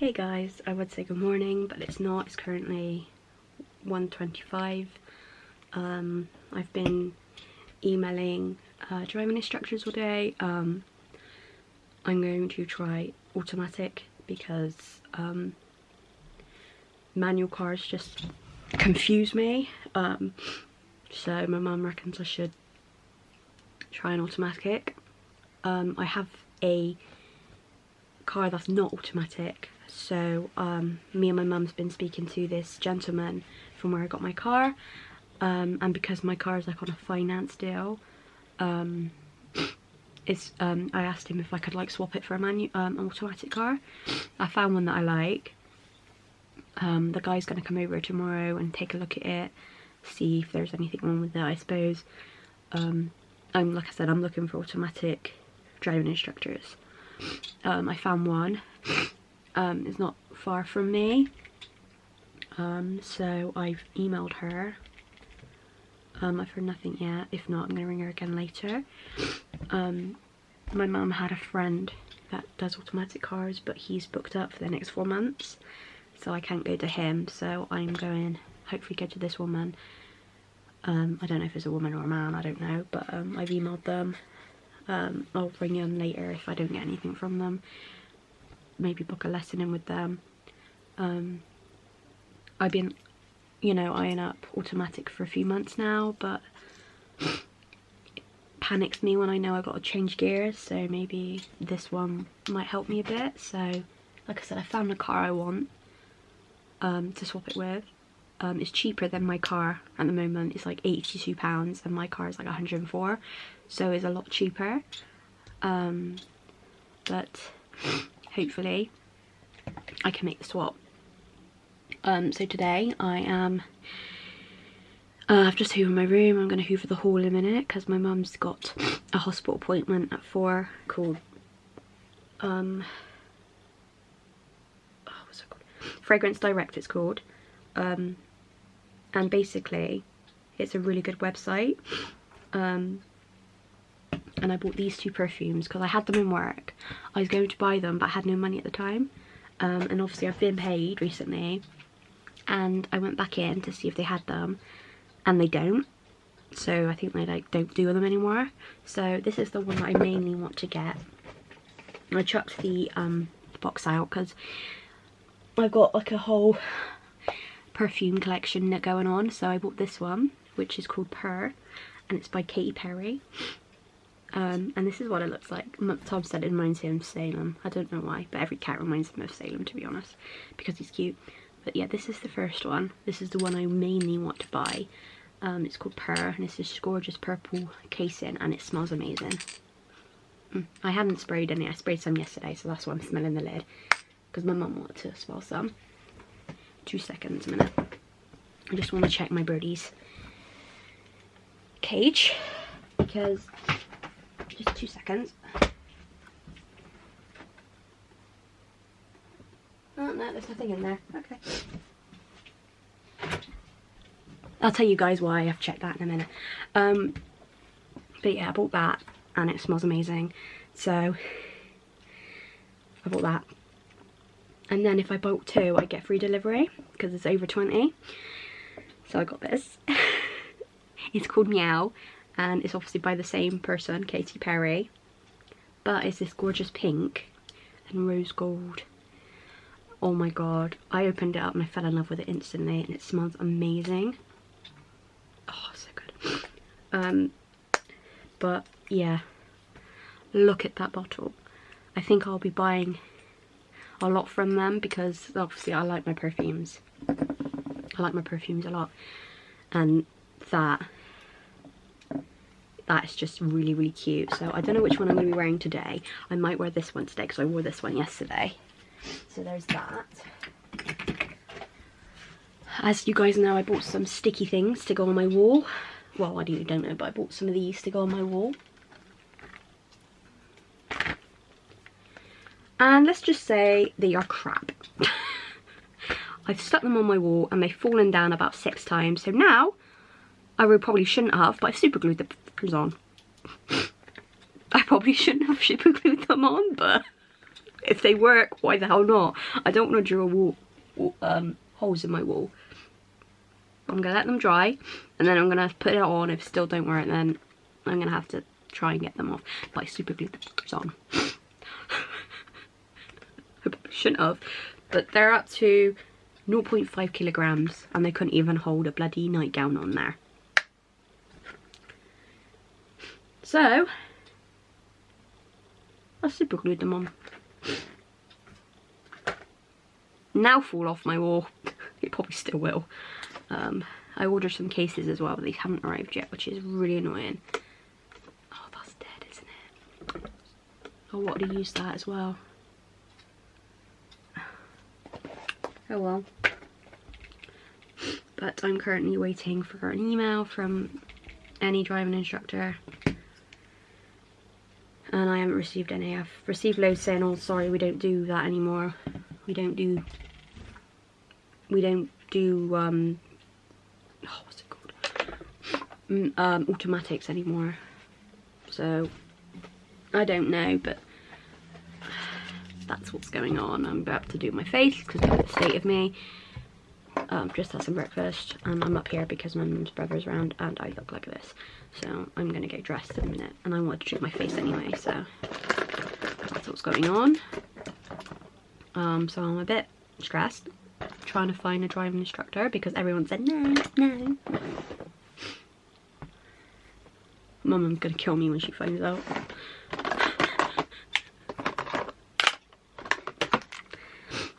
Hey guys, I would say good morning, but it's not. It's currently 1:25. I've been emailing driving instructors all day. I'm going to try automatic because manual cars just confuse me. So my mum reckons I should try an automatic. I have a car that's not automatic, so me and my mum's been speaking to this gentleman from where I got my car, and because my car is like on a finance deal, I asked him if I could like swap it for an automatic car. I found one that I like. The guy's gonna come over tomorrow and take a look at it, see if there's anything wrong with it, I suppose. Like I said, I'm looking for automatic driving instructors. I found one. It's not far from me, so I've emailed her. I've heard nothing yet. If not, I'm gonna ring her again later. My mum had a friend that does automatic cars, but he's booked up for the next 4 months, so I can't go to him, so I'm going hopefully go to this woman. I don't know if it's a woman or a man, I don't know, but I've emailed them. I'll ring them later if I don't get anything from them. Maybe book a lesson in with them. I've been, you know, eyeing up automatic for a few months now, but it panics me when I know I've got to change gears, so maybe this one might help me a bit. So, like I said, I found the car I want to swap it with. It's cheaper than my car at the moment. It's like £82 and my car is like 104, so it's a lot cheaper. But hopefully I can make the swap. So today I am I've just hoovered my room. I'm going to hoover the hall in a minute because my mum's got a hospital appointment at 4 called what's it called? Fragrance Direct it's called. And basically it's a really good website, and I bought these 2 perfumes because I had them in work. I was going to buy them but I had no money at the time, and obviously I've been paid recently, and I went back in to see if they had them and they don't, so I think they like don't do them anymore. So this is the one that I mainly want to get. I chucked the box out because I've got like a whole perfume collection going on, so I bought this one, which is called Purr, and it's by Katy Perry. And this is what it looks like. Tom said it reminds him of Salem. I don't know why, but every cat reminds him of Salem, to be honest, because he's cute. But yeah, this is the first one. This is the one I mainly want to buy. It's called Purr, and it's this gorgeous purple casing, and it smells amazing. I hadn't sprayed any. I sprayed some yesterday, so that's why I'm smelling the lid, because my mum wanted to smell some. 2 seconds a minute. I just want to check my birdie's cage, because just 2 seconds. Oh no, there's nothing in there. Okay. I'll tell you guys why I've checked that in a minute. But yeah, I bought that and it smells amazing. So I bought that. And then if I bought 2, I get free delivery because it's over 20. So I got this. It's called Meow, and it's obviously by the same person, Katy Perry. But it's this gorgeous pink and rose gold. Oh my god. I opened it up and I fell in love with it instantly, and it smells amazing. Oh, so good. But yeah. Look at that bottle. I think I'll be buying a lot from them because obviously I like my perfumes. I like my perfumes a lot, and that is just really, really cute. So I don't know which one I'm going to be wearing today. I might wear this one today because I wore this one yesterday. So there's that. As you guys know, I bought some sticky things to go on my wall. Well, I really don't know, but I bought some of these to go on my wall. And let's just say they are crap. I've stuck them on my wall and they've fallen down about 6 times. So now, I probably shouldn't have, but I've super glued the f***ers on. I probably shouldn't have super glued them on, but if they work, why the hell not? I don't want to drill holes in my wall. I'm gonna let them dry, and then I'm gonna put it on. If it still don't work, then I'm gonna have to try and get them off by super glue the on. I probably shouldn't have, but they're up to 0.5 kilograms, and they couldn't even hold a bloody nightgown on there. So I super glued them on. Now fall off my wall. It probably still will. I ordered some cases as well, but they haven't arrived yet, which is really annoying. Oh, that's dead, isn't it? I wanted to use that as well. Oh well. But I'm currently waiting for an email from any driving instructor. And I haven't received any. I've received loads saying, oh sorry, we don't do that anymore. We don't do oh, what's it called? Automatics anymore. So I don't know, but that's what's going on. I'm about to do my face because of the state of me. Just had some breakfast, and I'm up here because my mum's brother's around and I look like this. So I'm gonna get dressed in a minute, and I wanted to do my face anyway, so that's what's going on. So I'm a bit stressed trying to find a driving instructor because everyone said no. My mum's gonna kill me when she finds out.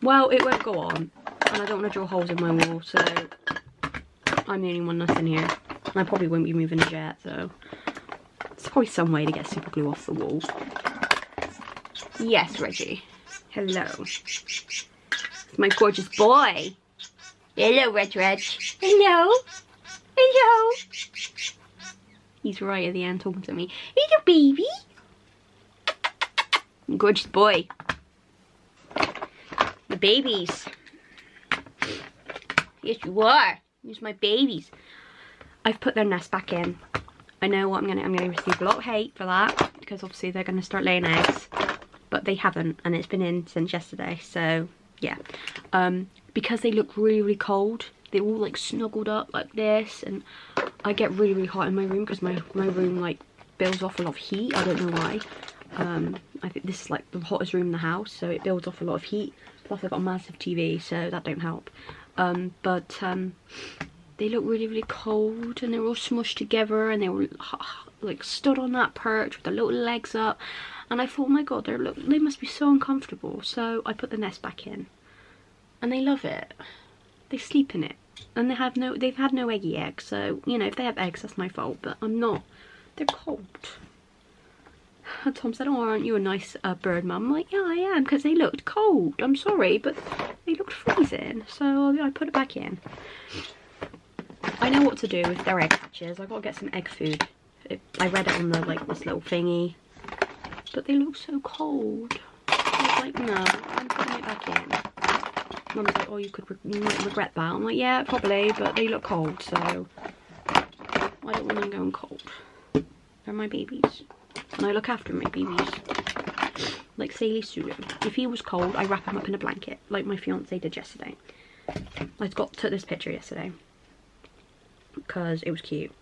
Well, it won't go on, and I don't want to drill holes in my wall, so I'm the only one that's in here. And I probably won't be moving it yet, so it's probably some way to get super glue off the wall. Yes, Reggie. Hello. It's my gorgeous boy. Hello, Reg. Hello. Hello. He's right at the end talking to me. Hello, baby. Gorgeous boy. The babies. Yes, you are. Here's my babies. I've put their nest back in. I know what I'm gonna receive a lot of hate for that because obviously they're gonna start laying eggs, but they haven't, and it's been in since yesterday. So yeah, because they look really, really cold. They're all like snuggled up like this, and I get really, really hot in my room because my room like builds off a lot of heat. I don't know why. I think this is like the hottest room in the house, so it builds off a lot of heat. Plus I've got a massive TV, so that don't help. They look really, really cold, and they're all smushed together, and they were like stood on that perch with their little legs up, and I thought, oh my god, they must be so uncomfortable. So I put the nest back in, and they love it. They sleep in it, and they've had no eggy eggs. So you know, if they have eggs, that's my fault. But I'm not. They're cold. And Tom said, oh, aren't you a nice bird, mum? I'm like, yeah, I am, because they looked cold. I'm sorry, but they looked freezing. So I put it back in. I know what to do with their egg hatches. I've got to get some egg food. I read it on the, like, this little thingy. But they look so cold. I was like, no, I'm putting it back in. Mum's like, oh, you might regret that. I'm like, yeah, probably, but they look cold, so I don't want them going cold. They're my babies. And I look after my babies. Like Saley Sulu. If he was cold, I wrap him up in a blanket, like my fiance did yesterday. I took this picture yesterday because it was cute.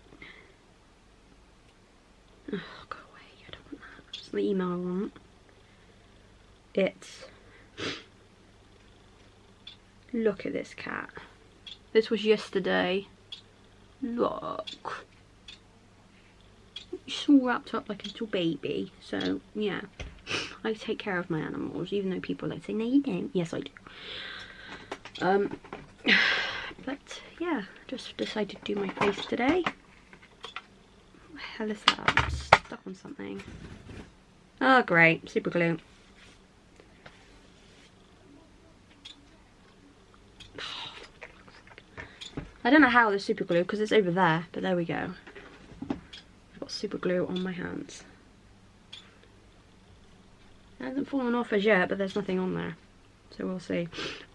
Oh, go away, I don't want that. That's the email I want. Look at this cat. This was yesterday. Look. She's all wrapped up like a little baby. So, yeah. I take care of my animals, even though people like say, no you don't. Yes, I do. But, yeah. Just decided to do my face today. What the hell is that? I'm stuck on something. Oh, great. Super glue. I don't know how there's super glue because it's over there, but there we go. I've got super glue on my hands. It hasn't fallen off as yet, but there's nothing on there. So we'll see.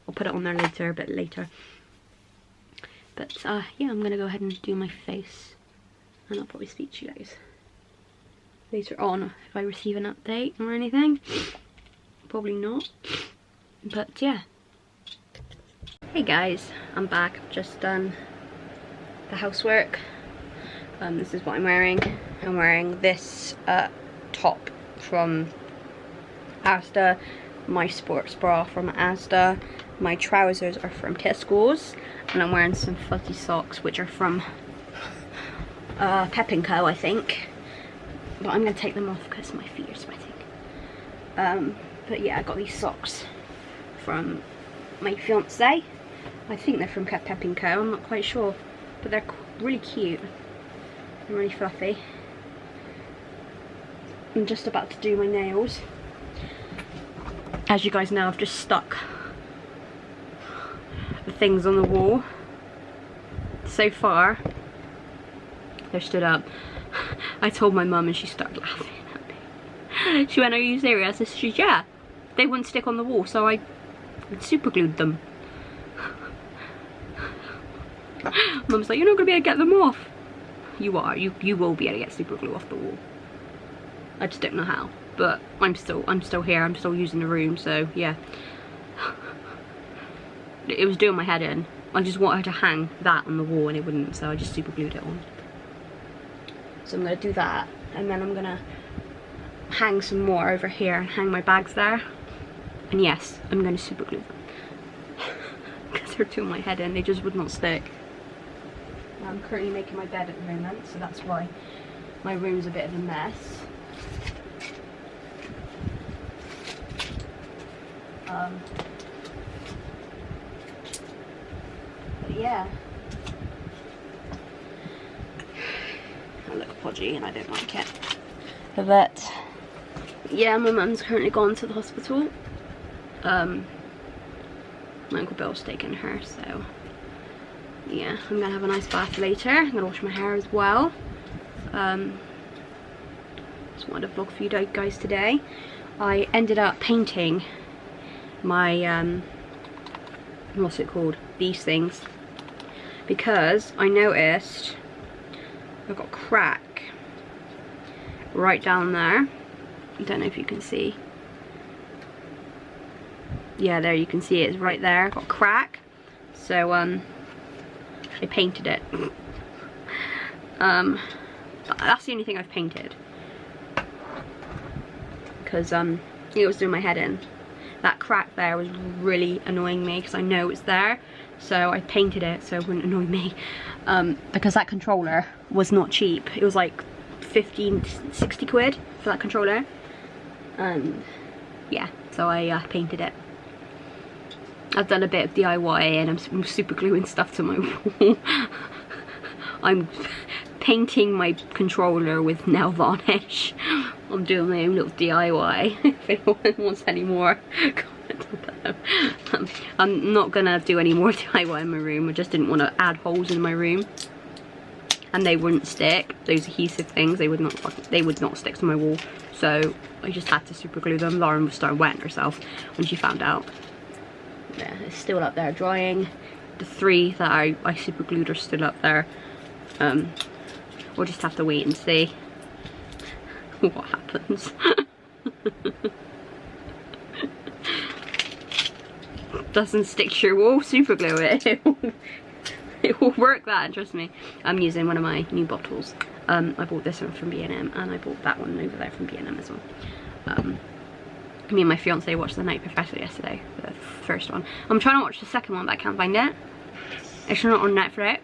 I'll put it on there later, a bit later. But yeah, I'm going to go ahead and do my face. And I'll probably speak to you guys later on if I receive an update or anything. probably not. But yeah. Hey guys, I'm back. I've just done the housework. This is what I'm wearing. I'm wearing this top from Asda, my sports bra from Asda, my trousers are from Tesco's, and I'm wearing some fuzzy socks which are from Pep & Co, I think. But I'm going to take them off because my feet are sweating. But yeah, I got these socks from my fiance. I think they're from Pep & Co, I'm not quite sure. But they're really cute and really fluffy. I'm just about to do my nails. As you guys know, I've just stuck the things on the wall. So far, they're stood up. I told my mum and she started laughing at me. She went, "Are you serious?" I said, "Yeah, they wouldn't stick on the wall, so I super glued them." Mum's like, "You're not gonna be able to get them off." You are. You will be able to get super glue off the wall. I just don't know how. But I'm still here. I'm still using the room. So yeah, it was doing my head in. I just wanted to hang that on the wall and it wouldn't, so I just super glued it on. So I'm gonna do that, and then I'm gonna hang some more over here and hang my bags there. And yes, I'm gonna super glue them because they're doing my head in. They just would not stick. I'm currently making my bed at the moment, so that's why my room's a bit of a mess. But yeah, I look podgy and I don't like it. But yeah, my mum's currently gone to the hospital. My Uncle Bill's taking her, so yeah, I'm gonna have a nice bath later. I'm gonna wash my hair as well. Just wanted to vlog for you guys today. I ended up painting my what's it called, these things, because I noticed I've got a crack right down there. I don't know if you can see. Yeah, there you can see it's right there. I've got a crack, so I painted it. That's the only thing I've painted, because it was doing my head in. That crack there was really annoying me because I know it's there, so I painted it so it wouldn't annoy me. Because that controller was not cheap. It was like 15 to 60 quid for that controller. And yeah, so I painted it. I've done a bit of DIY and I'm super gluing stuff to my wall. I'm painting my controller with nail varnish. I'm doing my own little DIY. If anyone wants any more, comment below. I'm not gonna do any more DIY in my room. I just didn't want to add holes in my room, and they wouldn't stick. Those adhesive things, they would not stick to my wall. So I just had to super glue them. Lauren was starting wetting herself when she found out. Yeah, it's still up there drying. The 3 that I super glued are still up there. We'll just have to wait and see what happens. Doesn't stick to your wall, super glue it. It will work that, trust me. I'm using one of my new bottles. I bought this one from B&M, and I bought that one over there from B&M as well. Me and my fiance watched The Night Professor yesterday, the first one. I'm trying to watch the second one, but I can't find it. It's not on Netflix.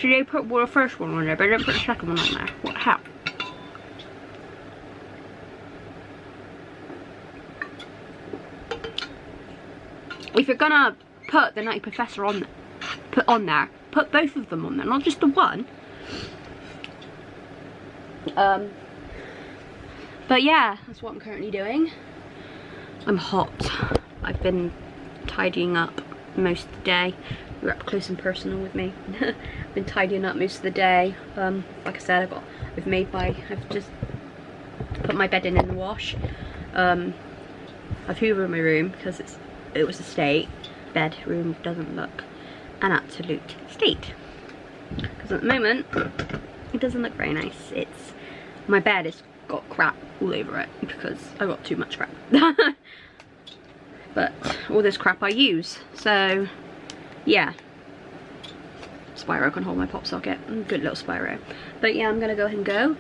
So they put the first one on there, but they didn't put the second one on there. What the hell? If you're gonna put The Night Professor on there, put both of them on there, not just the one. But yeah, that's what I'm currently doing. I'm hot. I've been tidying up most of the day. You're up close and personal with me. I've been tidying up most of the day. Like I said, I've just put my bed in the wash. I've hoovered my room because it was a state. Bedroom doesn't look an absolute state. Because at the moment, it doesn't look very nice. My bed has got crap all over it because I got too much crap. But all this crap I use, so yeah. Spyro can hold my pop socket. Good little Spyro. But yeah, I'm gonna go ahead and go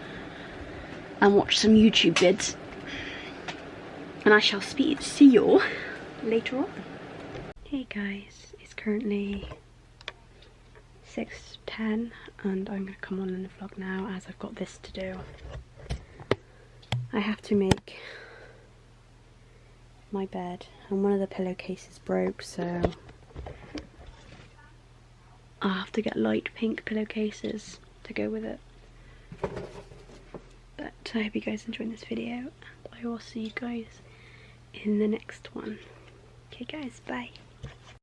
and watch some YouTube vids, and I shall see you later on. Hey guys, it's currently 6:10 and I'm gonna come on in the vlog now as I've got this to do. I have to make my bed and one of the pillowcases broke, so I'll have to get light pink pillowcases to go with it. But I hope you guys enjoyed this video, and I will see you guys in the next one. Okay guys, bye.